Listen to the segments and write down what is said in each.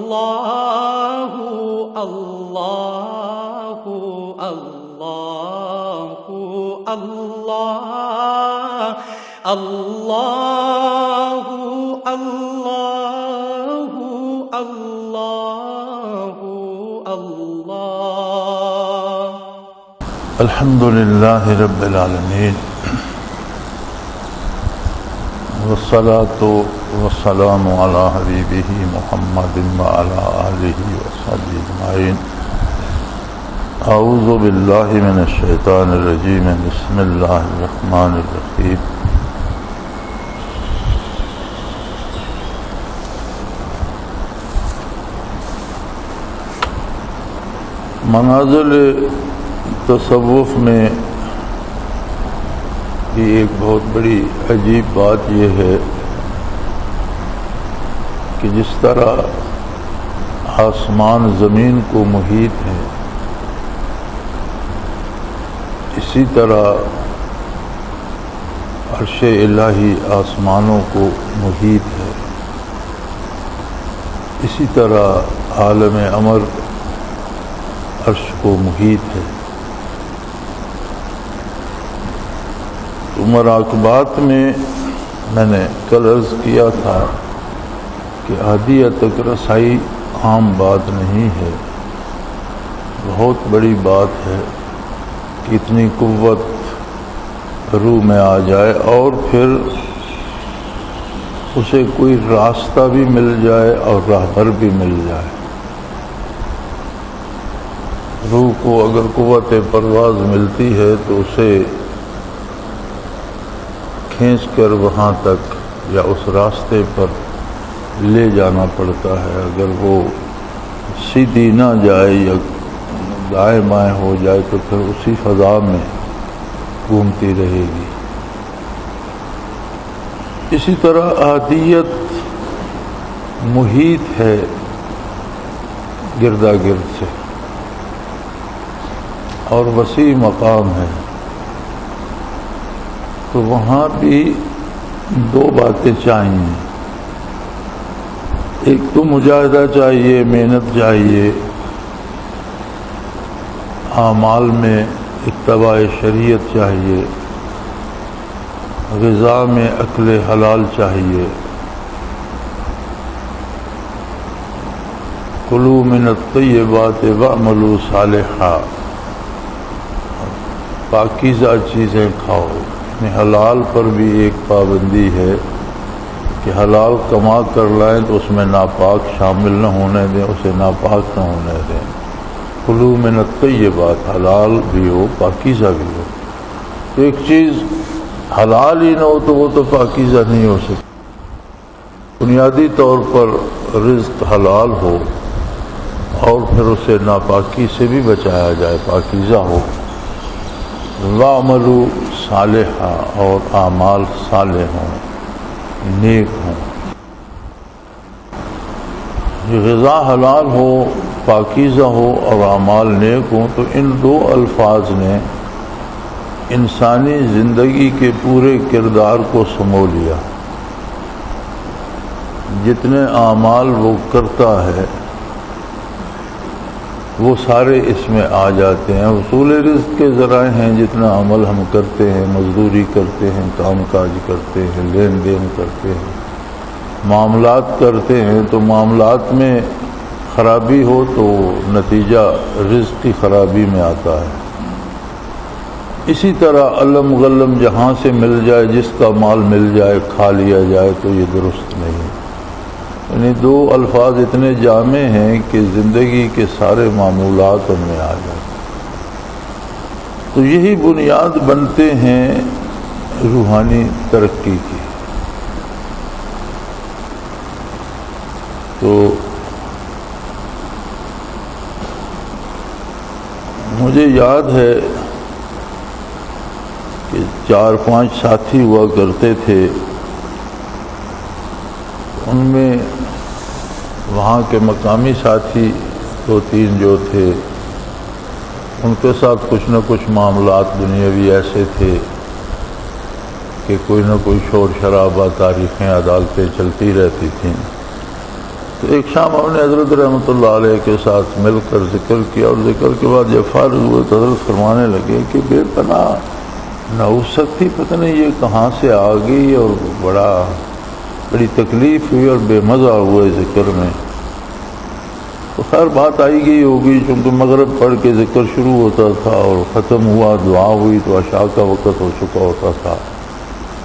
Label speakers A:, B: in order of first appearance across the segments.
A: اللہ اللہ اللہ اللہ اللہ اللہ اللہ اللہ
B: الحمد للہ رب العالمین والصلاة والسلام علی حبیبہ محمد وعلی آلہ وصحبہ اجمعین اعوذ باللہ من الشیطان الرجیم بسم اللہ الرحمن الرحیم منازل تصوف میں کی ایک بہت بڑی عجیب بات یہ ہے کہ جس طرح آسمان زمین کو محیط ہے، اسی طرح عرش الہی آسمانوں کو محیط ہے، اسی طرح عالم امر عرش کو محیط ہے۔ مراقبات میں میں نے کل عرض کیا تھا کہ احدیہ تک رسائی عام بات نہیں ہے، بہت بڑی بات ہے کہ اتنی قوت روح میں آ جائے اور پھر اسے کوئی راستہ بھی مل جائے اور راہبر بھی مل جائے۔ روح کو اگر قوت پرواز ملتی ہے تو اسے کھینچ کر وہاں تک یا اس راستے پر لے جانا پڑتا ہے، اگر وہ سیدھی نہ جائے یا دائیں بائیں ہو جائے تو پھر اسی فضا میں گھومتی رہے گی۔ اسی طرح احدیت محیط ہے گردا گرد سے اور وسیع مقام ہے، تو وہاں بھی دو باتیں چاہیے، ایک تو مجاہدہ چاہیے، محنت چاہیے، اعمال میں اتباع شریعت چاہیے، غذا میں اکل حلال چاہیے، کلوا من الطیبات واعملوا صالحا، پاکیزہ چیزیں کھاؤ۔ حلال پر بھی ایک پابندی ہے کہ حلال کما کر لائیں تو اس میں ناپاک شامل نہ ہونے دیں، اسے ناپاک نہ ہونے دیں۔ کلوا من الطیبات، حلال بھی ہو پاکیزہ بھی ہو۔ تو ایک چیز حلال ہی نہ ہو تو وہ تو پاکیزہ نہیں ہو سکتی۔ بنیادی طور پر رزق حلال ہو اور پھر اسے ناپاکی سے بھی بچایا جائے، پاکیزہ ہو۔ وَاعْمَلُوا صالحا، اور اعمال صالح ہوں، نیک ہوں۔ یہ غذا حلال ہو، پاکیزہ ہو اور اعمال نیک ہوں، تو ان دو الفاظ نے انسانی زندگی کے پورے کردار کو سمو لیا۔ جتنے اعمال وہ کرتا ہے وہ سارے اس میں آ جاتے ہیں۔ حصول رزق کے ذرائع ہیں، جتنا عمل ہم کرتے ہیں، مزدوری کرتے ہیں، کام کاج کرتے ہیں، لین دین کرتے ہیں، معاملات کرتے ہیں، تو معاملات میں خرابی ہو تو نتیجہ رزق کی خرابی میں آتا ہے۔ اسی طرح علم غلم جہاں سے مل جائے، جس کا مال مل جائے کھا لیا جائے تو یہ درست نہیں۔ یعنی دو الفاظ اتنے جامع ہیں کہ زندگی کے سارے معمولات ان میں آ جاتے، تو یہی بنیاد بنتے ہیں روحانی ترقی کی۔ تو مجھے یاد ہے کہ 4-5 ساتھی ہوا کرتے تھے، ان میں وہاں کے مقامی ساتھی 2-3 جو تھے، ان کے ساتھ کچھ نہ کچھ معاملات دنیاوی ایسے تھے کہ کوئی نہ کوئی شور شرابہ، تاریخیں، عدالتیں چلتی رہتی تھیں۔ تو ایک شام ہم نے حضرت رحمۃ اللہ علیہ کے ساتھ مل کر ذکر کیا، اور ذکر کے بعد جب فارغ ہوئے تو حضرت فرمانے لگے کہ بے پناہ نحوست تھی، پتہ نہیں یہ کہاں سے آ گئی، اور بڑی تکلیف ہوئی اور بے مزہ ہوئے ذکر میں۔ تو خیر بات آئی گئی ہوگی، چونکہ مغرب پڑھ کے ذکر شروع ہوتا تھا اور ختم ہوا، دعا ہوئی تو عشاء کا وقت ہو چکا ہوتا تھا۔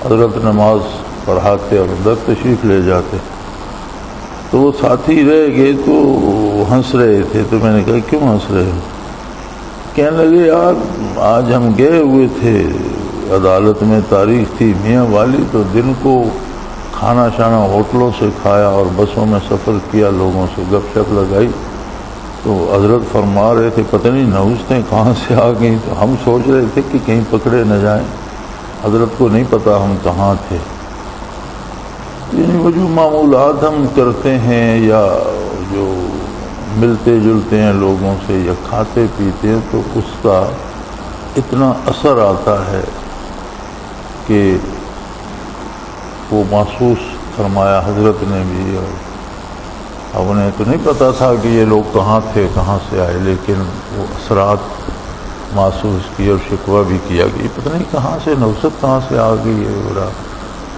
B: حضرت نماز پڑھاتے اور اندر تشریف لے جاتے، تو وہ ساتھی رہ گئے تو ہنس رہے تھے، تو میں نے کہا کیوں ہنس رہے ہو؟ کہنے لگے یار آج ہم گئے ہوئے تھے عدالت میں، تاریخ تھی میاں والی، تو دن کو کھانا شانا ہوٹلوں سے کھایا اور بسوں میں سفر کیا، لوگوں سے گپ شپ لگائی، تو حضرت فرما رہے تھے پتہ نہیں نحوستیں کہاں سے آ گئیں، تو ہم سوچ رہے تھے کہ کہیں پکڑے نہ جائیں، حضرت کو نہیں پتا ہم کہاں تھے۔ یعنی وہ جو معمولات ہم کرتے ہیں یا جو ملتے جلتے ہیں لوگوں سے یا کھاتے پیتے ہیں، تو اس کا اتنا اثر آتا ہے کہ وہ محسوس فرمایا حضرت نے بھی، اور اب انہیں تو نہیں پتا تھا کہ یہ لوگ کہاں تھے کہاں سے آئے، لیکن وہ اثرات محسوس کیے اور شکوہ بھی کیا کہ پتہ نہیں کہاں سے نحوست کہاں سے آ گئی ہے، بڑا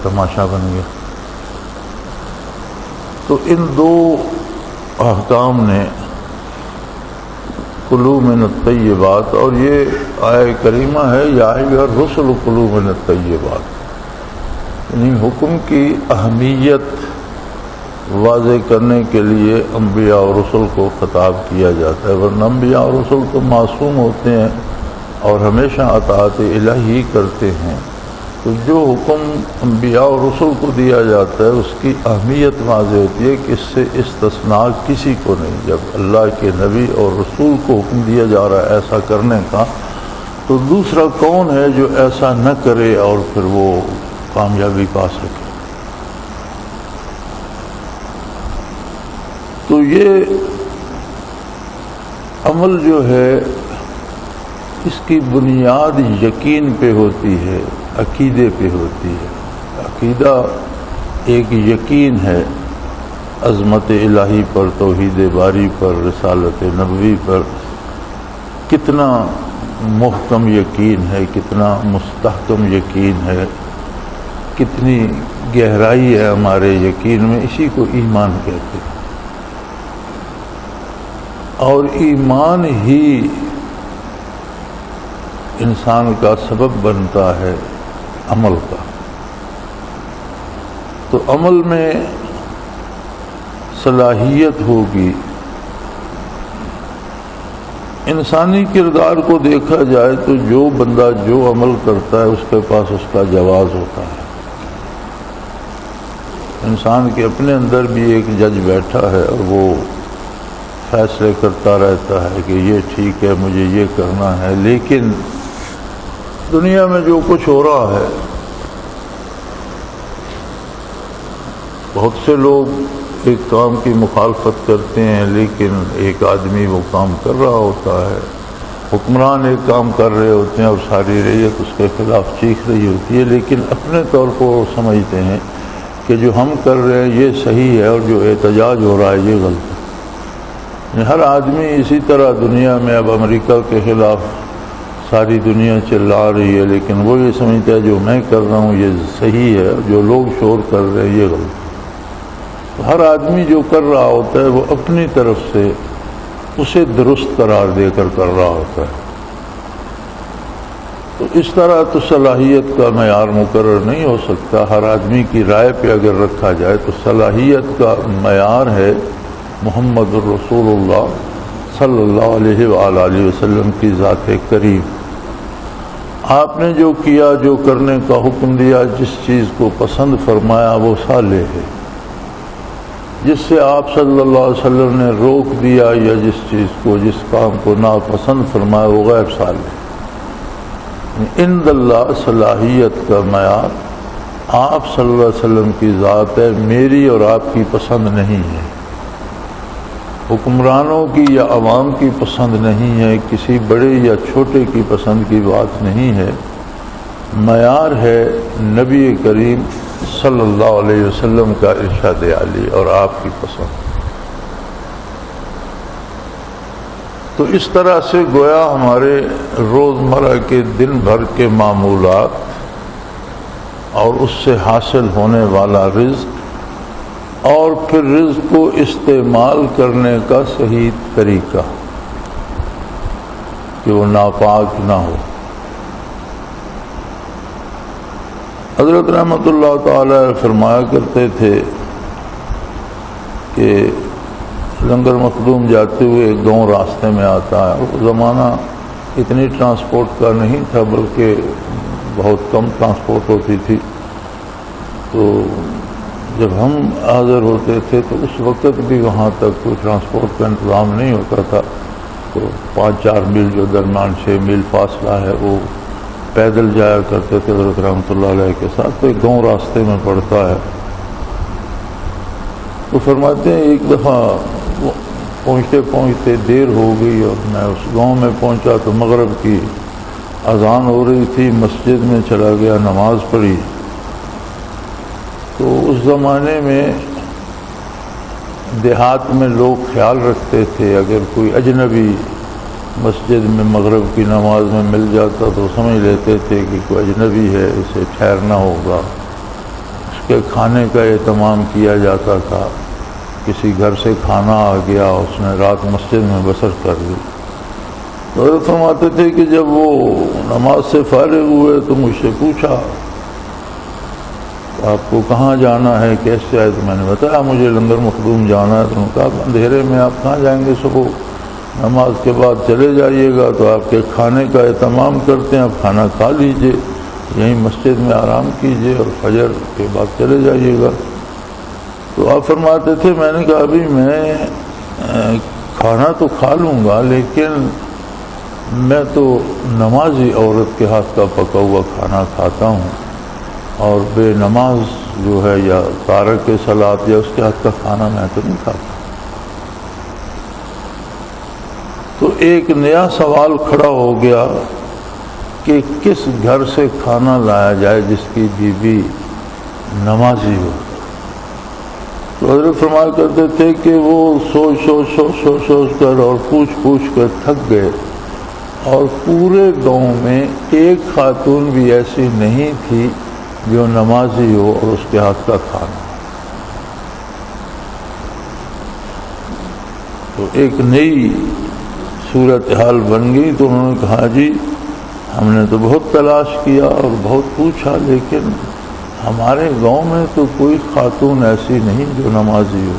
B: تماشا بن گیا۔ تو ان دو احکام نے کلوا من الطیبات، اور یہ آیہ کریمہ ہے یا ایھا الرسل کلوا من الطیبات، یعنی حکم کی اہمیت واضح کرنے کے لیے انبیاء اور رسل کو خطاب کیا جاتا ہے، ورنہ انبیاء اور رسل تو معصوم ہوتے ہیں اور ہمیشہ اطاعت الہی کرتے ہیں، تو جو حکم انبیاء اور رسل کو دیا جاتا ہے اس کی اہمیت واضح ہوتی ہے کہ اس سے استثناء کسی کو نہیں۔ جب اللہ کے نبی اور رسول کو حکم دیا جا رہا ہے ایسا کرنے کا، تو دوسرا کون ہے جو ایسا نہ کرے اور پھر وہ کامیابی پا سکے؟ تو یہ عمل جو ہے اس کی بنیاد یقین پہ ہوتی ہے، عقیدے پہ ہوتی ہے۔ عقیدہ ایک یقین ہے عظمت الہی پر، توحید باری پر، رسالت نبوی پر، کتنا محکم یقین ہے، کتنا مستحکم یقین ہے، کتنی گہرائی ہے ہمارے یقین میں، اسی کو ایمان کہتے ہیں۔ اور ایمان ہی انسان کا سبب بنتا ہے عمل کا۔ تو عمل میں صلاحیت ہوگی، انسانی کردار کو دیکھا جائے تو جو بندہ جو عمل کرتا ہے اس کے پاس اس کا جواز ہوتا ہے۔ انسان کے اپنے اندر بھی ایک جج بیٹھا ہے اور وہ فیصلے کرتا رہتا ہے کہ یہ ٹھیک ہے، مجھے یہ کرنا ہے، لیکن دنیا میں جو کچھ ہو رہا ہے، بہت سے لوگ ایک کام کی مخالفت کرتے ہیں، لیکن ایک آدمی وہ کام کر رہا ہوتا ہے، حکمران ایک کام کر رہے ہوتے ہیں اور ساری رعیت اس کے خلاف چیخ رہی ہوتی ہے، لیکن اپنے طور پر وہ سمجھتے ہیں کہ جو ہم کر رہے ہیں یہ صحیح ہے اور جو احتجاج ہو رہا ہے یہ غلط ہے۔ ہر آدمی اسی طرح دنیا میں اب امریکہ کے خلاف ساری دنیا چلا رہی ہے، لیکن وہ یہ سمجھتا ہے جو میں کر رہا ہوں یہ صحیح ہے، جو لوگ شور کر رہے ہیں یہ غلط ہے۔ تو ہر آدمی جو کر رہا ہوتا ہے وہ اپنی طرف سے اسے درست قرار دے کر رہا ہوتا ہے۔ تو اس طرح تو صلاحیت کا معیار مقرر نہیں ہو سکتا۔ ہر آدمی کی رائے پہ اگر رکھا جائے تو صلاحیت کا معیار ہے محمد الرسول اللہ صلی اللہ علیہ وآلہ وسلم کی ذات کریم۔ آپ نے جو کیا، جو کرنے کا حکم دیا، جس چیز کو پسند فرمایا وہ صالح ہے، جس سے آپ صلی اللہ علیہ وسلم نے روک دیا یا جس چیز کو، جس کام کو ناپسند فرمایا وہ غیر صالح ہے۔ عند اللہ صلاحیت کا معیار آپ صلی اللہ علیہ وسلم کی ذات ہے، میری اور آپ کی پسند نہیں ہے، حکمرانوں کی یا عوام کی پسند نہیں ہے، کسی بڑے یا چھوٹے کی پسند کی بات نہیں ہے، معیار ہے نبی کریم صلی اللہ علیہ وسلم کا ارشاد عالی اور آپ کی پسند۔ تو اس طرح سے گویا ہمارے روزمرہ کے دن بھر کے معمولات اور اس سے حاصل ہونے والا رزق اور پھر رزق کو استعمال کرنے کا صحیح طریقہ کہ وہ ناپاک نہ ہو۔ حضرت رحمۃ اللہ تعالی فرمایا کرتے تھے کہ لنگر مخدوم جاتے ہوئے ایک گاؤں راستے میں آتا ہے۔ وہ زمانہ اتنی ٹرانسپورٹ کا نہیں تھا بلکہ بہت کم ٹرانسپورٹ ہوتی تھی، تو جب ہم حاضر ہوتے تھے تو اس وقت بھی وہاں تک کوئی ٹرانسپورٹ کا انتظام نہیں ہوتا تھا، تو 5-4 میل جو درمیان 6 میل فاصلہ ہے وہ پیدل جایا کرتے تھے حضرت رحمۃ اللہ علیہ کے ساتھ۔ تو ایک گاؤں راستے میں پڑتا ہے، تو فرماتے ہیں ایک دفعہ پہنچتے پہنچتے دیر ہو گئی اور میں اس گاؤں میں پہنچا تو مغرب کی اذان ہو رہی تھی، مسجد میں چلا گیا، نماز پڑھی۔ تو اس زمانے میں دیہات میں لوگ خیال رکھتے تھے اگر کوئی اجنبی مسجد میں مغرب کی نماز میں مل جاتا تو سمجھ لیتے تھے کہ کوئی اجنبی ہے، اسے ٹھہرنا ہوگا، اس کے کھانے کا اہتمام کیا جاتا تھا۔ کسی گھر سے کھانا آ گیا، اس نے رات مسجد میں بسر کر دی۔ تو فرماتے تھے کہ جب وہ نماز سے فارغ ہوئے تو مجھ سے پوچھا آپ کو کہاں جانا ہے، کیسے آئے؟ تو میں نے بتایا مجھے لنگر مخدوم جانا ہے۔ تو انہوں نے کہا اندھیرے میں آپ کہاں جائیں گے، صبح نماز کے بعد چلے جائیے گا تو آپ کے کھانے کا اہتمام کرتے ہیں، آپ کھانا کھا لیجئے، یہیں مسجد میں آرام کیجئے اور فجر کے بعد چلے جائیے گا۔ تو آپ فرماتے تھے میں نے کہا ابھی میں کھانا تو کھا لوں گا لیکن میں تو نمازی عورت کے ہاتھ کا پکا ہوا کھانا کھاتا ہوں، اور بے نماز جو ہے یا تارک صلاۃ یا اس کے ہاتھ کا کھانا میں تو نہیں کھاتا۔ تو ایک نیا سوال کھڑا ہو گیا کہ کس گھر سے کھانا لایا جائے جس کی بیوی نمازی ہو۔ تو حضرت فرمایا کرتے تھے کہ وہ سوچ کر اور پوچھ کر تھک گئے، اور پورے گاؤں میں ایک خاتون بھی ایسی نہیں تھی جو نمازی ہو اور اس کے ہاتھ کا کھانا۔ تو ایک نئی صورتحال بن گئی۔ تو انہوں نے کہا جی ہم نے تو بہت تلاش کیا اور بہت پوچھا لیکن ہمارے گاؤں میں تو کوئی خاتون ایسی نہیں جو نمازی ہو۔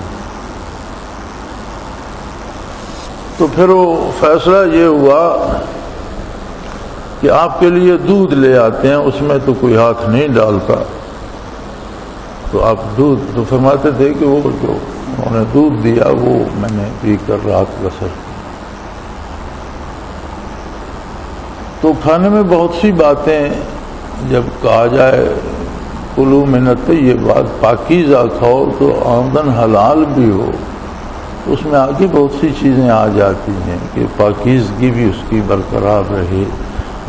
B: تو پھر وہ فیصلہ یہ ہوا کہ آپ کے لیے دودھ لے آتے ہیں، اس میں تو کوئی ہاتھ نہیں ڈالتا، تو آپ دودھ تو فرماتے تھے کہ وہ جو انہوں نے دودھ دیا وہ میں نے پی کر رات بسر کی۔ تو کھانے میں بہت سی باتیں جب کہا جائے کلو من الطیبات پاکیزہ کھاؤ تو آمدن حلال بھی ہو، اس میں آگے بہت سی چیزیں آ جاتی ہیں کہ پاکیزگی بھی اس کی برقرار رہے،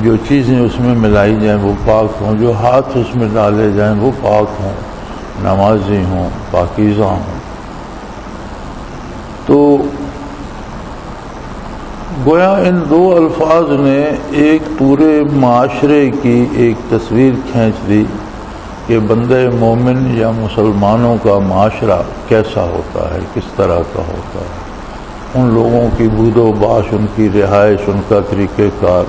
B: جو چیزیں اس میں ملائی جائیں وہ پاک ہوں، جو ہاتھ اس میں ڈالے جائیں وہ پاک ہوں، نمازی ہوں، پاکیزہ ہوں۔ تو گویا ان دو الفاظ نے ایک پورے معاشرے کی ایک تصویر کھینچ دی کہ بندہ مومن یا مسلمانوں کا معاشرہ کیسا ہوتا ہے، کس طرح کا ہوتا ہے، ان لوگوں کی بود و باش، ان کی رہائش، ان کا طریقہ کار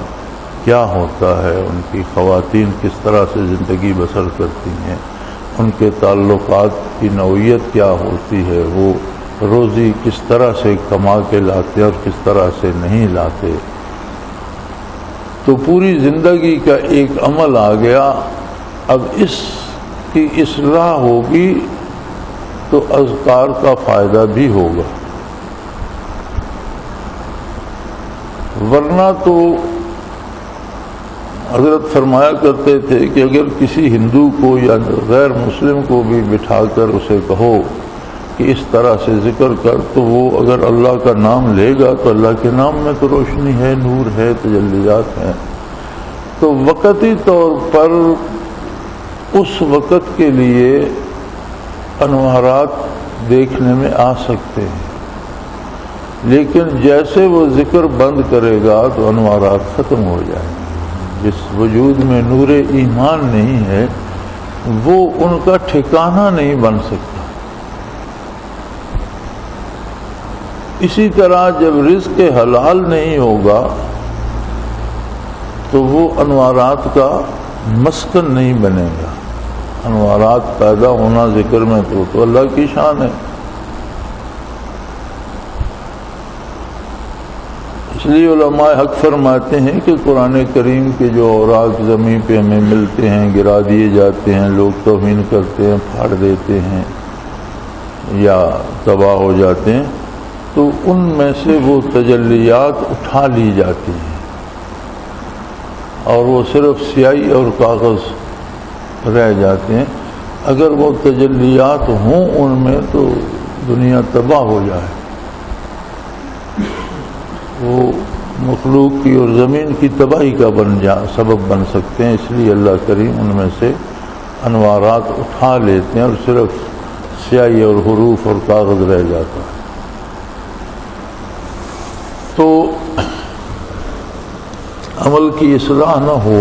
B: کیا ہوتا ہے، ان کی خواتین کس طرح سے زندگی بسر کرتی ہیں، ان کے تعلقات کی نوعیت کیا ہوتی ہے، وہ روزی کس طرح سے کما کے لاتے اور کس طرح سے نہیں لاتے۔ تو پوری زندگی کا ایک عمل آ گیا۔ اب اس کی اصلاح ہوگی تو اذکار کا فائدہ بھی ہوگا، ورنہ تو حضرت فرمایا کرتے تھے کہ اگر کسی ہندو کو یا غیر مسلم کو بھی بٹھا کر اسے کہو کہ اس طرح سے ذکر کر، تو وہ اگر اللہ کا نام لے گا تو اللہ کے نام میں تو روشنی ہے، نور ہے، تجلیات ہیں، تو وقتی طور پر اس وقت کے لیے انوارات دیکھنے میں آ سکتے ہیں، لیکن جیسے وہ ذکر بند کرے گا تو انوارات ختم ہو جائیں گے۔ جس وجود میں نور ایمان نہیں ہے وہ ان کا ٹھکانہ نہیں بن سکتا۔ اسی طرح جب رزق حلال نہیں ہوگا تو وہ انوارات کا مسکن نہیں بنے گا۔ انوارات پیدا ہونا ذکر میں تو اللہ کی شان ہے۔ اس لیے علماء حق فرماتے ہیں کہ قرآن کریم کے جو اوراق زمین پہ ہمیں ملتے ہیں گرا دیے جاتے ہیں، لوگ توہین کرتے ہیں، پھاڑ دیتے ہیں یا تباہ ہو جاتے ہیں، تو ان میں سے وہ تجلیات اٹھا لی جاتی ہیں اور وہ صرف سیاہی اور کاغذ رہ جاتے ہیں۔ اگر وہ تجلیات ہوں ان میں تو دنیا تباہ ہو جائے، وہ مخلوق کی اور زمین کی تباہی کا سبب بن سکتے ہیں۔ اس لیے اللہ کریم ان میں سے انوارات اٹھا لیتے ہیں اور صرف سیاہی اور حروف اور کاغذ رہ جاتا ہے۔ تو عمل کی اصلاح نہ ہو،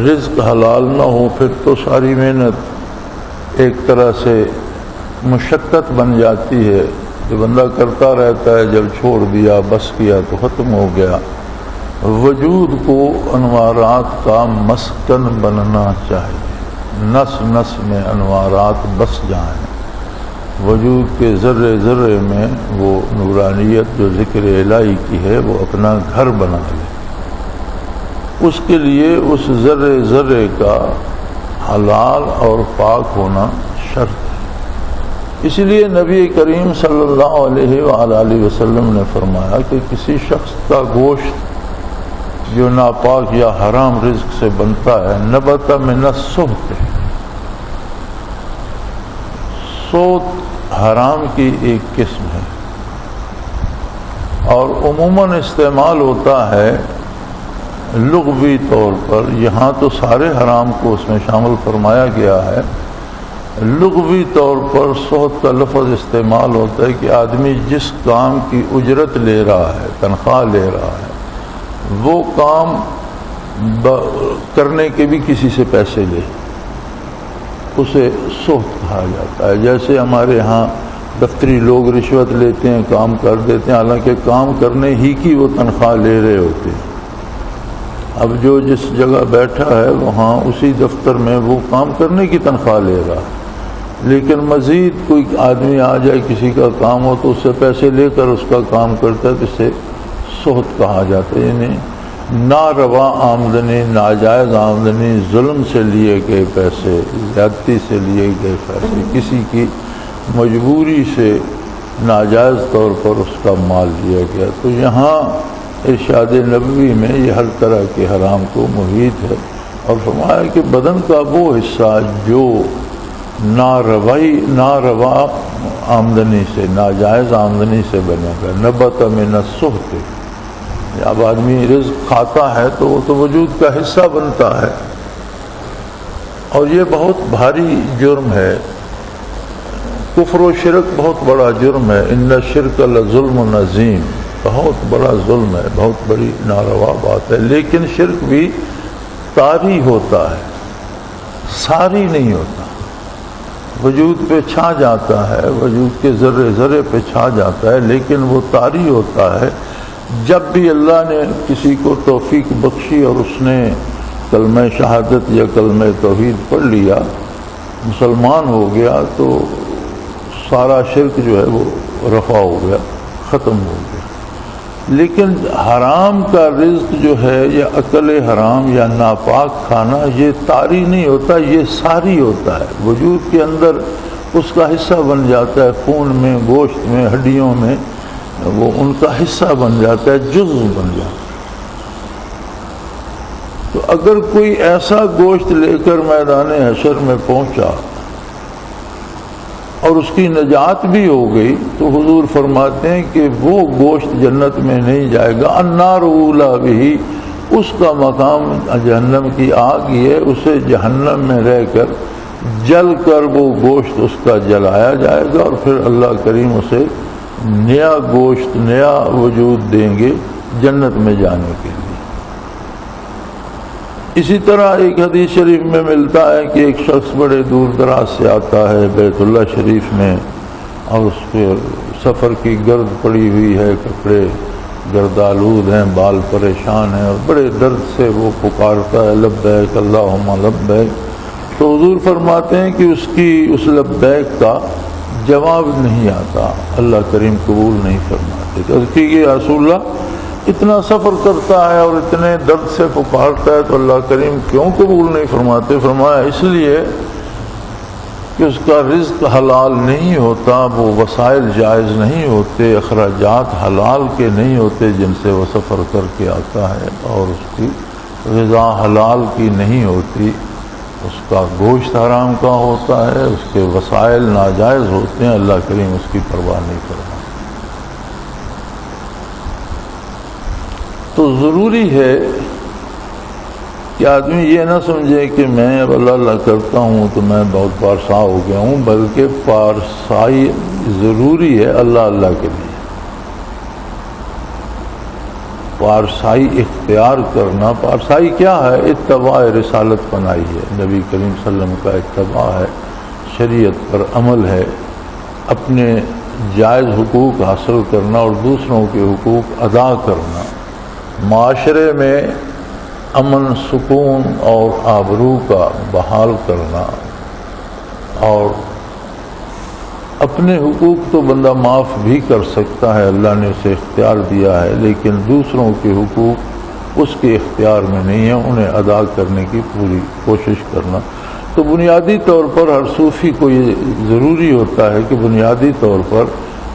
B: رزق حلال نہ ہو، پھر تو ساری محنت ایک طرح سے مشقت بن جاتی ہے کہ بندہ کرتا رہتا ہے، جب چھوڑ دیا بس کیا تو ختم ہو گیا۔ وجود کو انوارات کا مسکن بننا چاہیے، نس نس میں انوارات بس جائیں، وجود کے ذرے ذرے میں وہ نورانیت جو ذکر الہی کی ہے وہ اپنا گھر بنا لے۔ اس کے لیے اس ذرے ذرے کا حلال اور پاک ہونا شرط ہے۔ اس لیے نبی کریم صلی اللہ علیہ وآلہ وسلم نے فرمایا کہ کسی شخص کا گوشت جو ناپاک یا حرام رزق سے بنتا ہے، نبت من السحت، سوت حرام کی ایک قسم ہے اور عموماً استعمال ہوتا ہے لغوی طور پر۔ یہاں تو سارے حرام کو اس میں شامل فرمایا گیا ہے۔ لغوی طور پر سحت کا لفظ استعمال ہوتا ہے کہ آدمی جس کام کی اجرت لے رہا ہے، تنخواہ لے رہا ہے، وہ کام کرنے کے بھی کسی سے پیسے لے، اسے سحت کہا جاتا ہے۔ جیسے ہمارے ہاں دفتری لوگ رشوت لیتے ہیں، کام کر دیتے ہیں، حالانکہ کام کرنے ہی کی وہ تنخواہ لے رہے ہوتے ہیں۔ اب جو جس جگہ بیٹھا ہے وہاں اسی دفتر میں وہ کام کرنے کی تنخواہ لے رہا ہے، لیکن مزید کوئی آدمی آ جائے، کسی کا کام ہو تو اس سے پیسے لے کر اس کا کام کرتا ہے، تو اسے سحت کہا جاتا ہے۔ یعنی ناروا آمدنی، ناجائز آمدنی، ظلم سے لیے گئے پیسے، زیادتی سے لیے گئے پیسے، کسی کی مجبوری سے ناجائز طور پر اس کا مال لیا گیا۔ تو یہاں ارشاد نبوی میں یہ ہر طرح کے حرام کو محیط ہے، اور فرمایا کہ بدن کا وہ حصہ جو ناروا آمدنی سے، ناجائز آمدنی سے بنے گا، نبت من السحت، اب آدمی رزق کھاتا ہے تو وہ تو وجود کا حصہ بنتا ہے، اور یہ بہت بھاری جرم ہے۔ کفر و شرک بہت بڑا جرم ہے، ان الشرک لظلم عظیم، بہت بڑا ظلم ہے، بہت بڑی ناروا بات ہے۔ لیکن شرک بھی طاری ہوتا ہے، ساری نہیں ہوتا، وجود پہ چھا جاتا ہے، وجود کے ذرے ذرے پہ چھا جاتا ہے، لیکن وہ طاری ہوتا ہے۔ جب بھی اللہ نے کسی کو توفیق بخشی اور اس نے کلمہ شہادت یا کلمہ توحید پڑھ لیا، مسلمان ہو گیا، تو سارا شرک جو ہے وہ رفع ہو گیا، ختم ہو گیا۔ لیکن حرام کا رزق جو ہے، یا اکل حرام یا ناپاک کھانا، یہ طاری نہیں ہوتا، یہ ساری ہوتا ہے، وجود کے اندر اس کا حصہ بن جاتا ہے، خون میں، گوشت میں، ہڈیوں میں، وہ ان کا حصہ بن جاتا ہے، جزو بن جاتا ہے۔ تو اگر کوئی ایسا گوشت لے کر میدان حشر میں پہنچا اور اس کی نجات بھی ہو گئی، تو حضور فرماتے ہیں کہ وہ گوشت جنت میں نہیں جائے گا، النار اولی بہ، اس کا مقام جہنم کی آگ ہی ہے، اسے جہنم میں رہ کر جل کر وہ گوشت اس کا جلایا جائے گا، اور پھر اللہ کریم اسے نیا گوشت، نیا وجود دیں گے جنت میں جانے کے لیے۔ اسی طرح ایک حدیث شریف میں ملتا ہے کہ ایک شخص بڑے دور دراز سے آتا ہے بیت اللہ شریف میں، اور اس کے سفر کی گرد پڑی ہوئی ہے، کپڑے گردآلود ہیں، بال پریشان ہیں، اور بڑے درد سے وہ پکارتا ہے لبیک اللہم لبیک، تو حضور فرماتے ہیں کہ اس لبیک کا جواب نہیں آتا، اللہ کریم قبول نہیں فرماتے۔ تو اس کی کہ رسول اللہ اتنا سفر کرتا ہے اور اتنے درد سے پکارتا ہے تو اللہ کریم کیوں قبول نہیں فرماتے؟ فرمایا اس لیے کہ اس کا رزق حلال نہیں ہوتا، وہ وسائل جائز نہیں ہوتے، اخراجات حلال کے نہیں ہوتے جن سے وہ سفر کر کے آتا ہے، اور اس کی غذا حلال کی نہیں ہوتی، اس کا گوشت حرام کا ہوتا ہے، اس کے وسائل ناجائز ہوتے ہیں، اللہ کریم اس کی پرواہ نہیں کرتا۔ تو ضروری ہے کہ آدمی یہ نہ سمجھے کہ میں اب اللہ اللہ کرتا ہوں تو میں بہت پارسا ہو گیا ہوں، بلکہ پارسائی ضروری ہے اللہ اللہ کے لیے۔ پارسائی اختیار کرنا، پارسائی کیا ہے؟ اتباع رسالت پناہی ہے، نبی کریم صلی اللہ علیہ وسلم کا اتباع ہے، شریعت پر عمل ہے، اپنے جائز حقوق حاصل کرنا اور دوسروں کے حقوق ادا کرنا، معاشرے میں امن سکون اور آبرو کا بحال کرنا، اور اپنے حقوق تو بندہ معاف بھی کر سکتا ہے، اللہ نے اسے اختیار دیا ہے، لیکن دوسروں کے حقوق اس کے اختیار میں نہیں ہے، انہیں ادا کرنے کی پوری کوشش کرنا۔ تو بنیادی طور پر ہر صوفی کو یہ ضروری ہوتا ہے کہ بنیادی طور پر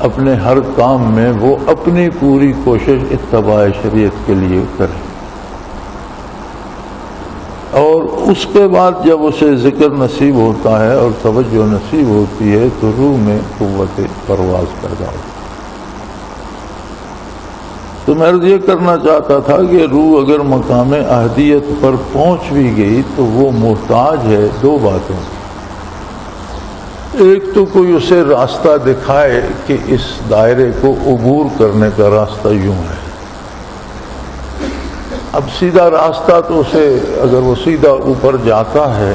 B: اپنے ہر کام میں وہ اپنی پوری کوشش اتباع شریعت کے لیے کرے، اور اس کے بعد جب اسے ذکر نصیب ہوتا ہے اور توجہ نصیب ہوتی ہے تو روح میں قوت پرواز پیدا ہوتی ہے۔ تو میں یہ کرنا چاہتا تھا کہ روح اگر مقام اہدیت پر پہنچ بھی گئی تو وہ محتاج ہے دو باتوں سے۔ ایک تو کوئی اسے راستہ دکھائے کہ اس دائرے کو عبور کرنے کا راستہ یوں ہے۔ اب سیدھا راستہ تو اسے اگر وہ سیدھا اوپر جاتا ہے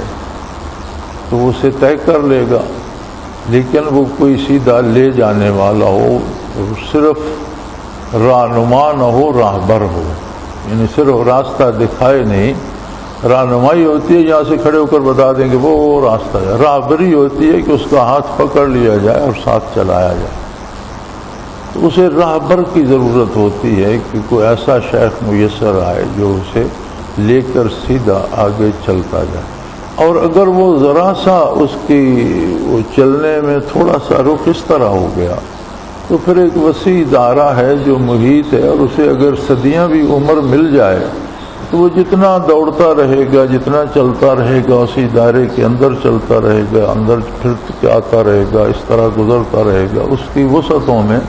B: تو وہ اسے طے کر لے گا، لیکن وہ کوئی سیدھا لے جانے والا ہو، صرف رہنما نہ ہو، راہبر ہو، یعنی صرف راستہ دکھائے نہیں، رہنمائی ہوتی ہے یہاں سے کھڑے ہو کر بتا دیں کہ وہ راستہ ہے، راہبری ہوتی ہے کہ اس کا ہاتھ پکڑ لیا جائے اور ساتھ چلایا جائے۔ تو اسے راہبر کی ضرورت ہوتی ہے کہ کوئی ایسا شیخ میسر آئے جو اسے لے کر سیدھا آگے چلتا جائے، اور اگر وہ ذرا سا اس کی وہ چلنے میں تھوڑا سا رخ اس طرح ہو گیا تو پھر ایک وسیع دائرہ ہے جو محیط ہے، اور اسے اگر صدیاں بھی عمر مل جائے تو وہ جتنا دوڑتا رہے گا، جتنا چلتا رہے گا، اسی دائرے کے اندر چلتا رہے گا، اندر پھر کے آتا رہے گا، اس طرح گزرتا رہے گا، اس کی وسعتوں میں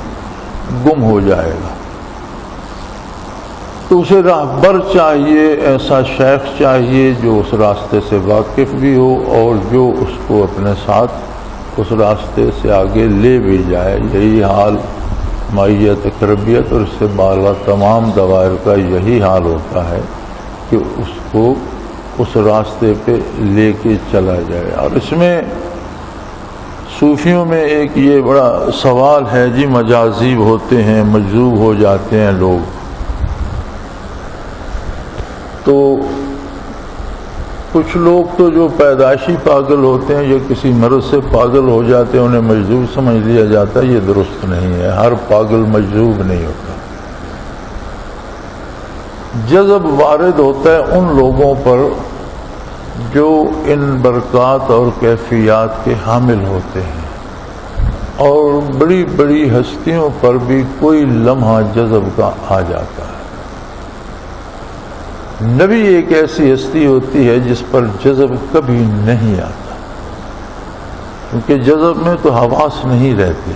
B: گم ہو جائے گا۔ تو اسے راہبر چاہیے، ایسا شیخ چاہیے جو اس راستے سے واقف بھی ہو اور جو اس کو اپنے ساتھ اس راستے سے آگے لے بھی جائے۔ یہی حال مائیت تربیت اور اس سے بالا تمام دوائر کا یہی حال ہوتا ہے کہ اس کو اس راستے پہ لے کے چلا جائے۔ اور اس میں صوفیوں میں ایک یہ بڑا سوال ہے جی، مجاذیب ہوتے ہیں، مجذوب ہو جاتے ہیں لوگ، تو کچھ لوگ تو جو پیدائشی پاگل ہوتے ہیں یا کسی مرض سے پاگل ہو جاتے ہیں انہیں مجذوب سمجھ لیا جاتا ہے، یہ درست نہیں ہے، ہر پاگل مجذوب نہیں ہوتا۔ جذب وارد ہوتا ہے ان لوگوں پر جو ان برکات اور کیفیات کے حامل ہوتے ہیں، اور بڑی بڑی ہستیوں پر بھی کوئی لمحہ جذب کا آ جاتا ہے۔ نبی ایک ایسی ہستی ہوتی ہے جس پر جذب کبھی نہیں آتا، کیونکہ جذب میں تو حواس نہیں رہتے،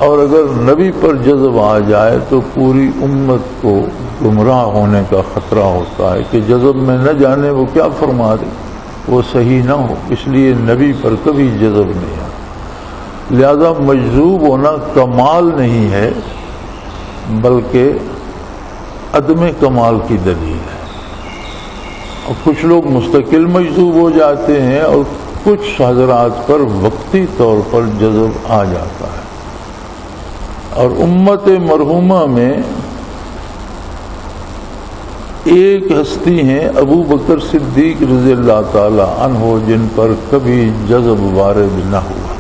B: اور اگر نبی پر جذب آ جائے تو پوری امت کو گمراہ ہونے کا خطرہ ہوتا ہے کہ جذب میں نہ جانے وہ کیا فرما دے، وہ صحیح نہ ہو، اس لیے نبی پر کبھی جذب نہیں آتا۔ لہذا مجذوب ہونا کمال نہیں ہے بلکہ عدم کمال کی دلیل ہے. اور کچھ لوگ مستقل مجذوب ہو جاتے ہیں اور کچھ حضرات پر وقتی طور پر جذب آ جاتا ہے. اور امت مرحومہ میں ایک ہستی ہیں ابو بکر صدیق رضی اللہ تعالی عنہ جن پر کبھی جذب وارد نہ ہوا،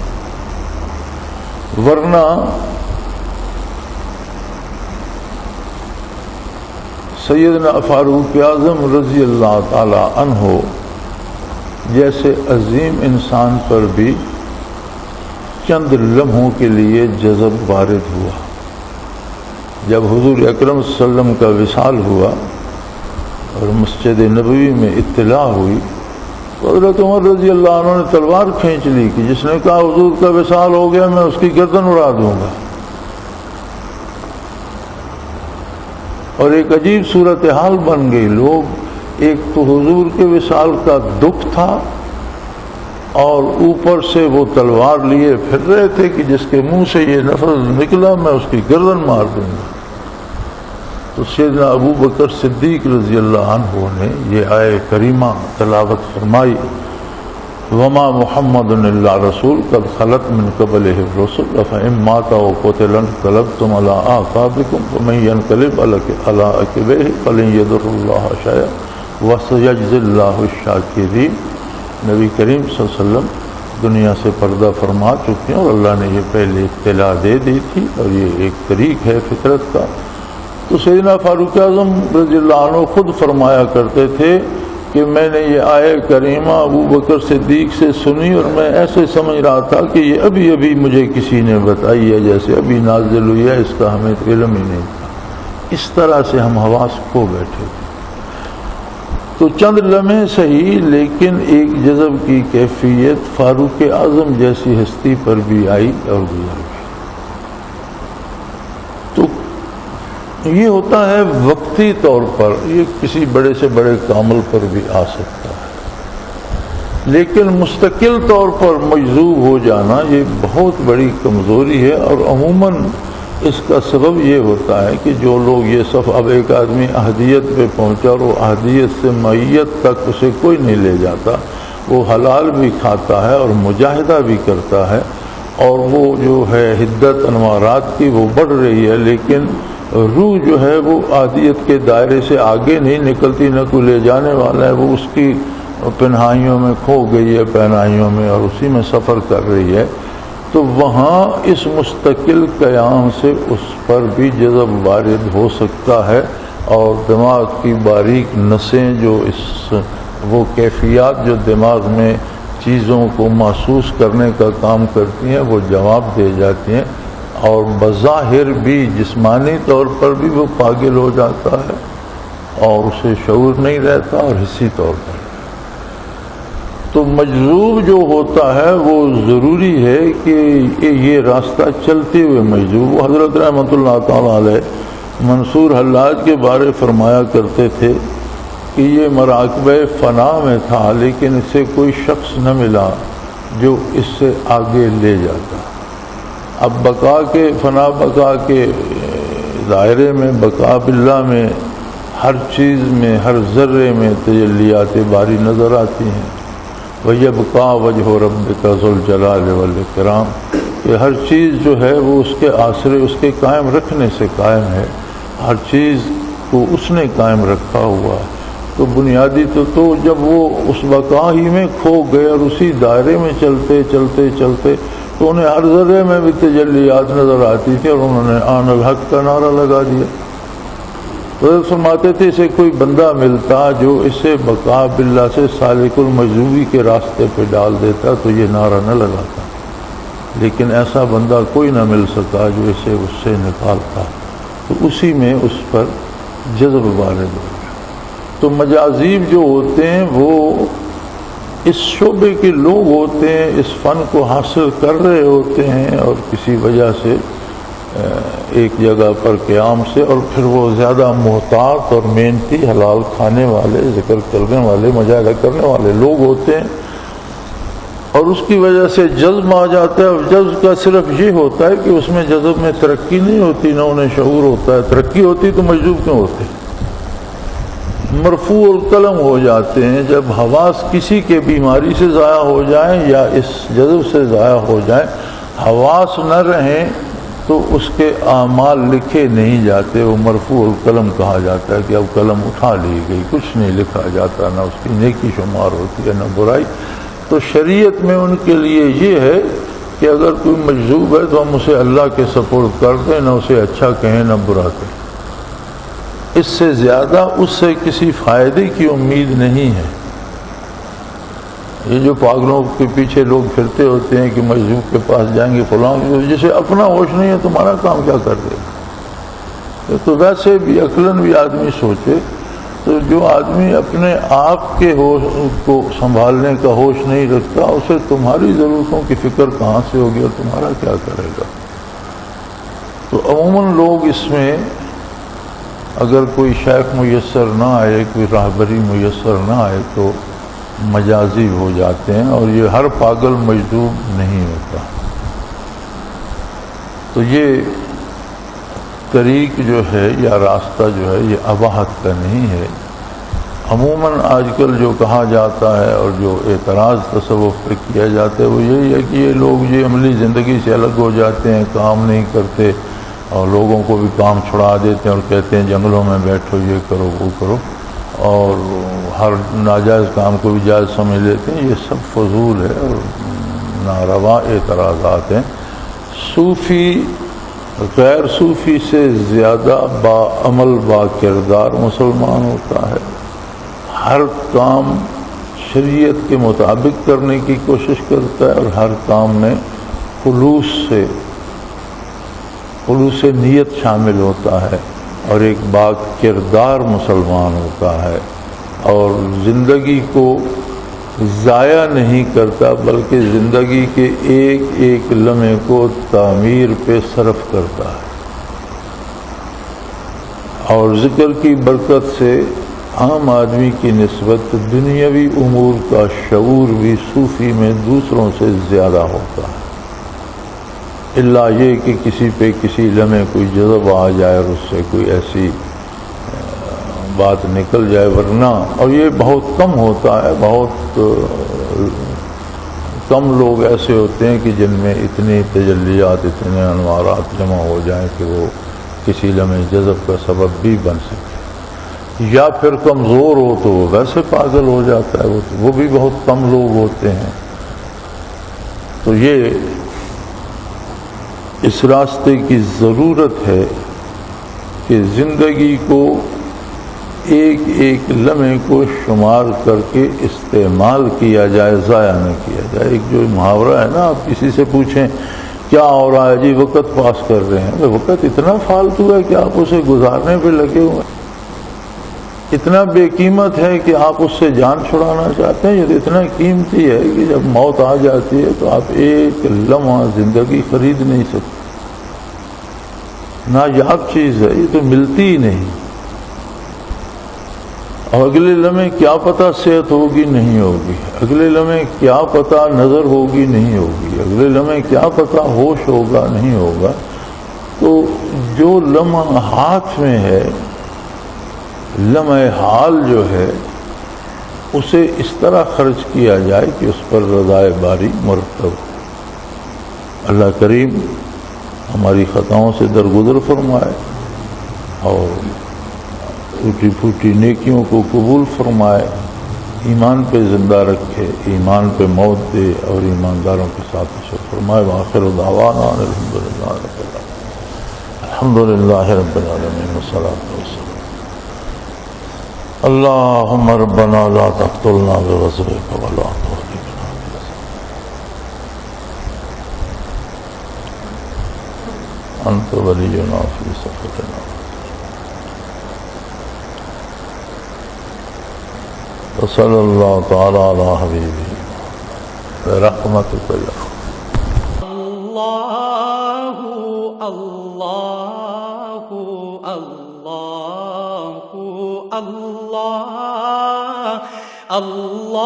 B: ورنہ سیدنا فاروق اعظم رضی اللہ تعالی عنہ جیسے عظیم انسان پر بھی چند لمحوں کے لیے جذب وارد ہوا. جب حضور اکرم صلی اللہ علیہ وسلم کا وصال ہوا اور مسجد نبوی میں اطلاع ہوئی تو حضرت عمر رضی اللہ عنہ نے تلوار کھینچ لی کہ جس نے کہا حضور کا وصال ہو گیا میں اس کی گردن اڑا دوں گا. اور ایک عجیب صورتحال بن گئی. لوگ ایک تو حضور کے وصال کا دکھ تھا اور اوپر سے وہ تلوار لیے پھر رہے تھے کہ جس کے منہ سے یہ لفظ نکلا میں اس کی گردن مار دوں گا. تو سیدنا ابو بکر صدیق رضی اللہ عنہ نے یہ آیہ کریمہ تلاوت فرمائی، وما محمد الا رسول قد خلت من قبلہ الرسل افإن مات أو قتل انقلبتم على أعقابكم ومن ينقلب على عقبيه فلن يضر الله شيئا وسيجزي الله الشاكرين. نبی کریم صلی اللہ علیہ وسلم دنیا سے پردہ فرما چکے ہیں اور اللہ نے یہ پہلے اطلاع دے دی تھی اور یہ ایک طریق ہے فطرت کا. تو سیدنا فاروق اعظم رضی اللہ عنہ خود فرمایا کرتے تھے کہ میں نے یہ آیہ کریمہ ابو بکر صدیق سے سنی اور میں ایسے سمجھ رہا تھا کہ یہ ابھی ابھی مجھے کسی نے بتائی ہے، جیسے ابھی نازل ہوئی ہے، اس کا ہمیں علم ہی نہیں تھا. اس طرح سے ہم حواس کھو بیٹھے تھے. تو چند لمحے صحیح لیکن ایک جذب کی کیفیت فاروق اعظم جیسی ہستی پر بھی آئی اور گزر گئی. تو یہ ہوتا ہے وقتی طور پر، یہ کسی بڑے سے بڑے کامل پر بھی آ سکتا ہے، لیکن مستقل طور پر مجذوب ہو جانا یہ بہت بڑی کمزوری ہے. اور عموماً اس کا سبب یہ ہوتا ہے کہ جو لوگ یہ صف اب ایک آدمی احدیت پہ پہنچا اور وہ احدیت سے معیت تک اسے کوئی نہیں لے جاتا، وہ حلال بھی کھاتا ہے اور مجاہدہ بھی کرتا ہے اور وہ جو ہے حدت انوارات کی وہ بڑھ رہی ہے، لیکن روح جو ہے وہ احدیت کے دائرے سے آگے نہیں نکلتی، نہ کوئی لے جانے والا ہے، وہ اس کی پنہائیوں میں کھو گئی ہے، پہنائیوں میں، اور اسی میں سفر کر رہی ہے. تو وہاں اس مستقل قیام سے اس پر بھی جذب وارد ہو سکتا ہے اور دماغ کی باریک نسیں جو وہ کیفیات جو دماغ میں چیزوں کو محسوس کرنے کا کام کرتی ہیں وہ جواب دے جاتی ہیں اور بظاہر بھی جسمانی طور پر بھی وہ پاگل ہو جاتا ہے اور اسے شعور نہیں رہتا اور حسی طور پر. تو مجذوب جو ہوتا ہے وہ ضروری ہے کہ یہ راستہ چلتے ہوئے مجذوب. حضرت رحمۃ اللہ تعالی علیہ منصور حلاج کے بارے فرمایا کرتے تھے کہ یہ مراقبہ فنا میں تھا لیکن اسے کوئی شخص نہ ملا جو اس سے آگے لے جاتا. اب بقا کے فنا بقا کے دائرے میں بقا باللہ میں ہر چیز میں ہر ذرے میں تجلیات باری نظر آتی ہیں. وَيَبْقَى وَجْهُ رَبِّكَ ذُو الْجَلَالِ وَالْإِكْرَامِ کہ ہر چیز جو ہے وہ اس کے آسرے اس کے قائم رکھنے سے قائم ہے، ہر چیز کو اس نے قائم رکھا ہوا. تو بنیادی تو جب وہ اس بقا ہی میں کھو گئے اور اسی دائرے میں چلتے چلتے چلتے تو انہیں ہر ذرے میں بھی تجلیات نظر آتی تھی اور انہوں نے آن الحق کا نعرہ لگا دیا. تو فرماتے تھے اسے کوئی بندہ ملتا جو اسے بقا باللہ سے سالک المجذوبی کے راستے پہ ڈال دیتا تو یہ نعرہ نہ لگاتا، لیکن ایسا بندہ کوئی نہ مل سکا جو اسے اس سے نکالتا. تو اسی میں اس پر جذب وارد ہو. تو مجاذیب جو ہوتے ہیں وہ اس شعبے کے لوگ ہوتے ہیں، اس فن کو حاصل کر رہے ہوتے ہیں اور کسی وجہ سے ایک جگہ پر قیام سے، اور پھر وہ زیادہ محتاط اور محنتی حلال کھانے والے، ذکر کرنے والے، مجاہدہ کرنے والے لوگ ہوتے ہیں. اور اس کی وجہ سے جذب آ جاتا ہے، اور جذب کا صرف یہ ہوتا ہے کہ اس میں جذب میں ترقی نہیں ہوتی، نہ انہیں شعور ہوتا ہے۔ ترقی ہوتی تو مجذوب کیوں ہوتے؟ مرفوع القلم ہو جاتے ہیں جب حواس کسی کے بیماری سے ضائع ہو جائیں یا اس جذب سے ضائع ہو جائیں، حواس نہ رہیں تو اس کے اعمال لکھے نہیں جاتے، وہ مرفوع القلم کہا جاتا ہے کہ اب قلم اٹھا لی گئی، کچھ نہیں لکھا جاتا، نہ اس کی نیکی شمار ہوتی ہے نہ برائی۔ تو شریعت میں ان کے لیے یہ ہے کہ اگر کوئی مجذوب ہے تو ہم اسے اللہ کے سپرد کر دیں، نہ اسے اچھا کہیں نہ برا کہیں، اس سے زیادہ اس سے کسی فائدے کی امید نہیں ہے۔ یہ جو پاگلوں کے پیچھے لوگ پھرتے ہوتے ہیں کہ مجذوب کے پاس جائیں گے فلاں، جسے اپنا ہوش نہیں ہے تمہارا کام کیا کر دے گا؟ تو ویسے بھی عقلاً بھی آدمی سوچے تو جو آدمی اپنے آپ کے ہوش کو سنبھالنے کا ہوش نہیں رکھتا، اسے تمہاری ضرورتوں کی فکر کہاں سے ہوگی اور تمہارا کیا کرے گا؟ تو عموماً لوگ اس میں اگر کوئی شیخ میسر نہ آئے، کوئی راہبری میسر نہ آئے تو مجازی ہو جاتے ہیں، اور یہ ہر پاگل مجذوب نہیں ہوتا۔ تو یہ طریق جو ہے یا راستہ جو ہے یہ اباحت کا نہیں ہے۔ عموماً آج کل جو کہا جاتا ہے اور جو اعتراض تصوف پہ کیا جاتا ہے وہ یہی ہے کہ یہ لوگ یہ عملی زندگی سے الگ ہو جاتے ہیں، کام نہیں کرتے، اور لوگوں کو بھی کام چھڑا دیتے ہیں اور کہتے ہیں جنگلوں میں بیٹھو، یہ کرو وہ کرو، اور ہر ناجائز کام کو بھی جائز سمجھ لیتے ہیں۔ یہ سب فضول ہے اور ناروا اعتراضات ہیں۔ صوفی غیر صوفی سے زیادہ باعمل با کردار مسلمان ہوتا ہے، ہر کام شریعت کے مطابق کرنے کی کوشش کرتا ہے، اور ہر کام میں خلوص نیت شامل ہوتا ہے، اور ایک با کردار مسلمان ہوتا ہے، اور زندگی کو ضائع نہیں کرتا بلکہ زندگی کے ایک ایک لمحے کو تعمیر پہ صرف کرتا ہے، اور ذکر کی برکت سے عام آدمی کی نسبت دنیاوی امور کا شعور بھی صوفی میں دوسروں سے زیادہ ہوتا ہے، الا یہ کہ کسی پہ کسی لمحے کوئی جذب آ جائے اور اس سے کوئی ایسی بات نکل جائے، ورنہ اور یہ بہت کم ہوتا ہے، بہت کم لوگ ایسے ہوتے ہیں کہ جن میں اتنی تجلیات، اتنے انوارات جمع ہو جائیں کہ وہ کسی لمحے جذب کا سبب بھی بن سکے، یا پھر کمزور ہو تو وہ ویسے پاگل ہو جاتا ہے، وہ بھی بہت کم لوگ ہوتے ہیں۔ تو یہ اس راستے کی ضرورت ہے کہ زندگی کو ایک ایک لمحے کو شمار کر کے استعمال کیا جائے، ضائع نہ کیا جائے۔ ایک جو محاورہ ہے نا، آپ کسی سے پوچھیں کیا ہو رہا ہے جی، وقت پاس کر رہے ہیں، وقت اتنا فالتو ہے کہ آپ اسے گزارنے پہ لگے ہوئے ہیں، اتنا بے قیمت ہے کہ آپ اس سے جان چھڑانا چاہتے ہیں، یہ اتنا قیمتی ہے کہ جب موت آ جاتی ہے تو آپ ایک لمحہ زندگی خرید نہیں سکتے، نایاب چیز ہے، یہ تو ملتی ہی نہیں، اور اگلے لمحے کیا پتہ صحت ہوگی نہیں ہوگی، اگلے لمحے کیا پتہ نظر ہوگی نہیں ہوگی، اگلے لمحے کیا پتہ ہوش ہوگا نہیں ہوگا۔ تو جو لمحہ ہاتھ میں ہے، لمحہ حال جو ہے، اسے اس طرح خرچ کیا جائے کہ اس پر رضائے باری مرتب ہو۔ اللہ کریم ہماری خطاؤں سے درگزر فرمائے اور ٹوٹی پھوٹی نیکیوں کو قبول فرمائے، ایمان پہ زندہ رکھے، ایمان پہ موت دے اور ایمانداروں کے ساتھ حشر فرمائے۔ وآخر دعوانا الحمدللہ رب العالمین، الحمدللہ رب العالمین، والصلاۃ والسلام۔ اللہم ربنا لا تقتلنا بغضبک ولا تهلكنا انت ولینا فی سخطنا، وصلی اللہ تعالی علی حبیبہ برحمتک یا
A: اللہ اللہ اللہ اللہ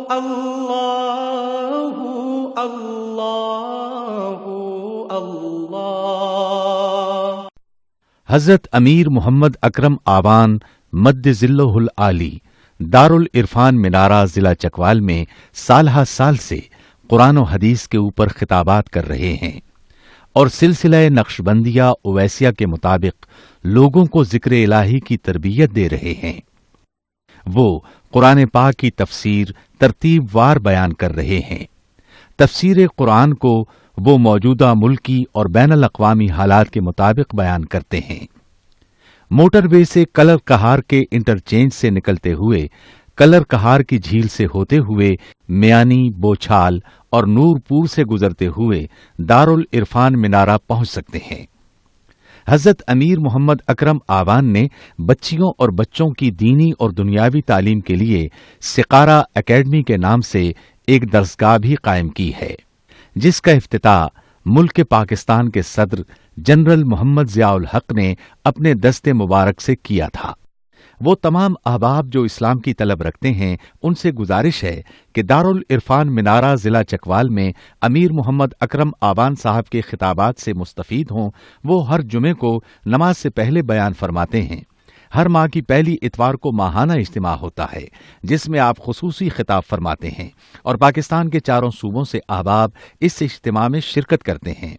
A: اللہ اللہ اللہ۔
C: حضرت امیر محمد اکرم آوان مد ذلہ العالی دارالعرفان منارہ ضلع چکوال میں سالہ سال سے قرآن و حدیث کے اوپر خطابات کر رہے ہیں اور سلسلہ نقشبندیہ اویسیہ کے مطابق لوگوں کو ذکر الہی کی تربیت دے رہے ہیں۔ وہ قرآن پاک کی تفسیر ترتیب وار بیان کر رہے ہیں۔ تفسیر قرآن کو وہ موجودہ ملکی اور بین الاقوامی حالات کے مطابق بیان کرتے ہیں۔ موٹر وے سے کلر کہار کے انٹرچینج سے نکلتے ہوئے کلر کہار کی جھیل سے ہوتے ہوئے میانی، بوچھال اور نور پور سے گزرتے ہوئے دارالعرفان منارہ پہنچ سکتے ہیں۔ حضرت امیر محمد اکرم آوان نے بچیوں اور بچوں کی دینی اور دنیاوی تعلیم کے لیے سقارہ اکیڈمی کے نام سے ایک درسگاہ بھی قائم کی ہے، جس کا افتتاح ملک پاکستان کے صدر جنرل محمد ضیاء الحق نے اپنے دست مبارک سے کیا تھا۔ وہ تمام احباب جو اسلام کی طلب رکھتے ہیں ان سے گزارش ہے کہ دارالعرفان منارہ ضلع چکوال میں امیر محمد اکرم آوان صاحب کے خطابات سے مستفید ہوں۔ وہ ہر جمعے کو نماز سے پہلے بیان فرماتے ہیں۔ ہر ماہ کی پہلی اتوار کو ماہانہ اجتماع ہوتا ہے جس میں آپ خصوصی خطاب فرماتے ہیں اور پاکستان کے چاروں صوبوں سے احباب اس اجتماع میں شرکت کرتے ہیں۔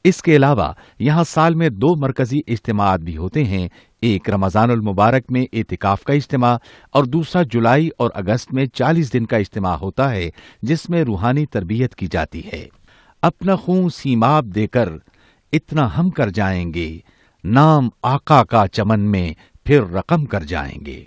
C: اس کے علاوہ یہاں سال میں 2 مرکزی اجتماعات بھی ہوتے ہیں، ایک رمضان المبارک میں اعتکاف کا اجتماع اور دوسرا جولائی اور اگست میں 40 دن کا اجتماع ہوتا ہے جس میں روحانی تربیت کی جاتی ہے۔ اپنا خون سیماب دے کر اتنا ہم کر جائیں گے، نام آقا کا چمن میں پھر رقم کر جائیں گے۔